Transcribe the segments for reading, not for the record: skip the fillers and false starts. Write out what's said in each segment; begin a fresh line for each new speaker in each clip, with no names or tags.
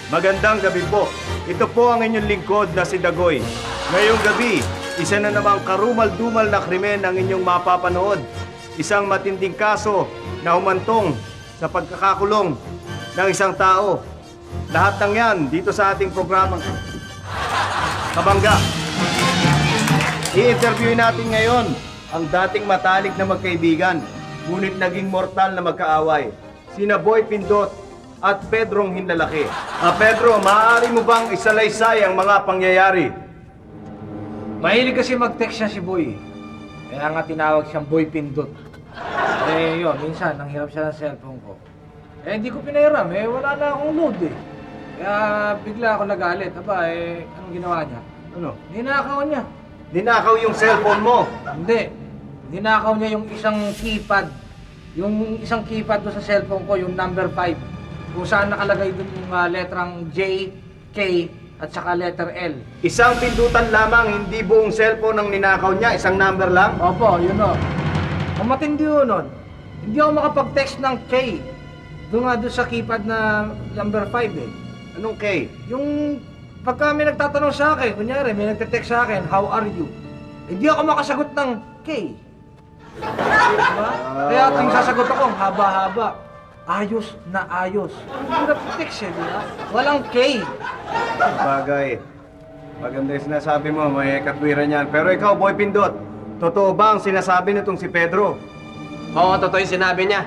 Magandang gabi po. Ito po ang inyong lingkod na si Dagoy. Ngayong gabi, isa na namang karumal-dumal na krimen ang inyong mapapanood. Isang matinding kaso na humantong sa pagkakakulong ng isang tao. Lahat ng yan dito sa ating programang Kabangga. I-interviewin natin ngayon ang dating matalik na magkaibigan, ngunit naging mortal na magkaaway. Sina Boy Pindot at Pedrong Hinlalaki. Pedro, maaari mo bang isalaysay ang mga pangyayari?
Mahilig kasi mag-text siya si Boy. Kaya nga tinawag siyang Boy Pindot. Yun, minsan, nanghirap siya ng cellphone ko. Hindi ko pinahiram, wala na akong load Kaya bigla ako nagalit. Anong ginawa niya?
Ano?
Ninakaw niya.
Ninakaw yung cellphone mo?
Hindi. Ninakaw niya yung isang keypad. Yung isang keypad doon sa cellphone ko, yung number 5. Kung saan nakalagay doon yung letrang J, K, at saka letter L.
Isang pindutan lamang, hindi buong cellphone ang ninakaw niya, isang number lang?
Opo, yun o. Ang matindi yun nun, hindi ako makapag-text ng K. Doon sa keypad na number 5
Anong K?
Yung pagka may nagtatanong sa akin, kunyari may nagte-text sa akin, how are you? Hindi ako makasagot ng K. Diba? Kaya yung sasagot ako, haba-haba. Ayos na ayos. Hindi na text diba? Walang K.
Bagay. Maganda yung sinasabi mo, may katwiran yan. Pero ikaw, Boy Pindot, totoo ba ang sinasabi nitong si Pedro?
Oo, totoo yung sinabi niya.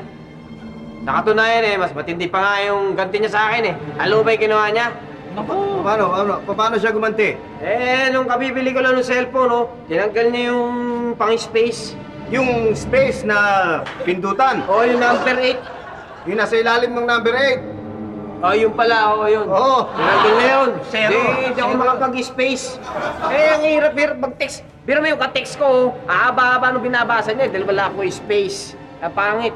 Sa katunayan mas matindi pa nga yung ganti niya sa akin Alam mo ba yung ginawa niya?
Naku.
Paano siya gumanti?
Nung kabibili ko lang ng cellphone, tinanggal niya yung pang-space.
Yung space na pindutan?
Oo, yung number 8.
Yung nasa ilalim ng number 8?
Yun pala, yun.
Oo.
Tinanggal na yun.
Zero.
Hindi ako makapag-space. Ang hirap mag-text. Pero may yung ka-text ko, haba-haba nung binabasa niya, dahil wala ako space. Pangit.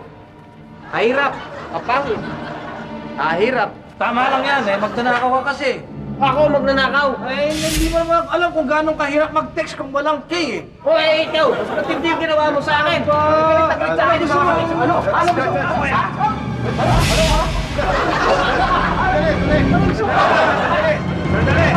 Ahirap. Pangit. Ahirap.
Tama lang yan magnanakaw ka kasi.
Ako magnanakaw.
Hindi mo naman alam kung gaano kahirap mag-text kung walang K
Ikaw, matindi yung ginawa mo sa akin. Galit sa akin. Ano gusto mo?
Sandali!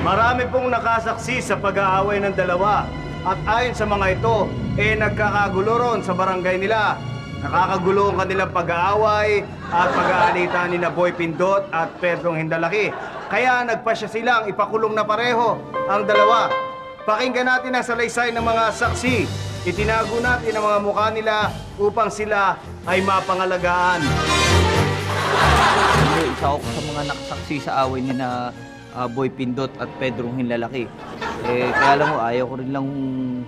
Marami pong nakasaksi sa pag-aaway ng dalawa. At ayon sa mga ito, nagkakagulo ron sa barangay nila. Nakakagulo ang kanilang pag-aaway at pag-aalitan ni na Boy Pindot at Pedrong Hinlalaki. Kaya nagpasya silang ipakulong na pareho ang dalawa. Pakinggan natin ang salaysay ng mga saksi. Itinago natin ang mga mukha nila upang sila ay mapangalagaan.
Isa ako sa mga nakasaksi sa away ni na Boy Pindot at Pedrong Hinlalaki. Kaya lang ayaw ko rin lang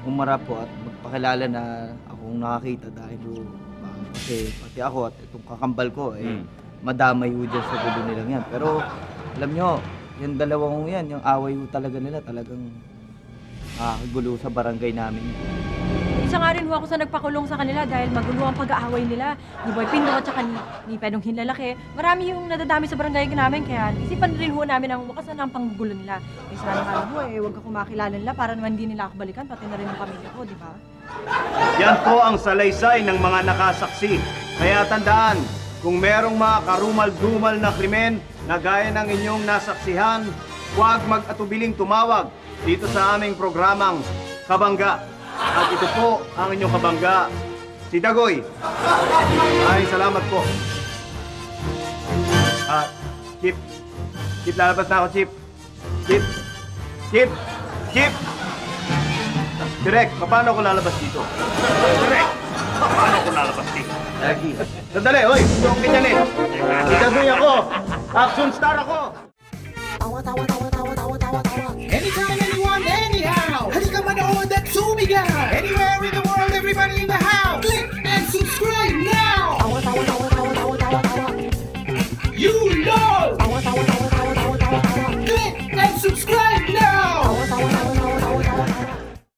humarap po at magpakilala na akong nakakita dahil kasi pati ako at itong kakambal ko madamay ho dyan sa gulo nilang yan. Pero alam nyo, yung dalawang yan, yung away ho talaga nila talagang gulo sa barangay namin.
Isa nga rin ho ako sa nagpakulong sa kanila dahil magulo ang pag-aaway nila ni Boy Pindot at saka ni Pedrong Hinlalaki. Marami yung nadadami sa barangay namin kaya isipan rin ho namin ang wakasan ng panggulo nila. Sana nga ho huwag ako makilala nila para naman hindi nila ako balikan pati na rin ang pamilya ko, di ba?
Yan po ang salaysay ng mga nakasaksi. Kaya tandaan, kung merong mga karumal-dumal na krimen na gaya ng inyong nasaksihan, huwag mag-atubiling tumawag dito sa aming programang Kabangga. At ito po ang inyong kabangga, si Dagoy. Ay, salamat po. Chip. Chip, lalabas na ako, Chip. Chip! Direk, paano ako lalabas dito? Direk, paano ako lalabas dito?
Lagi.
Sandali, hoy! Okay yan Si Dagoy ako! Action star ako!
Tawa, tawa, tawa, tawa, tawa, tawa, tawa.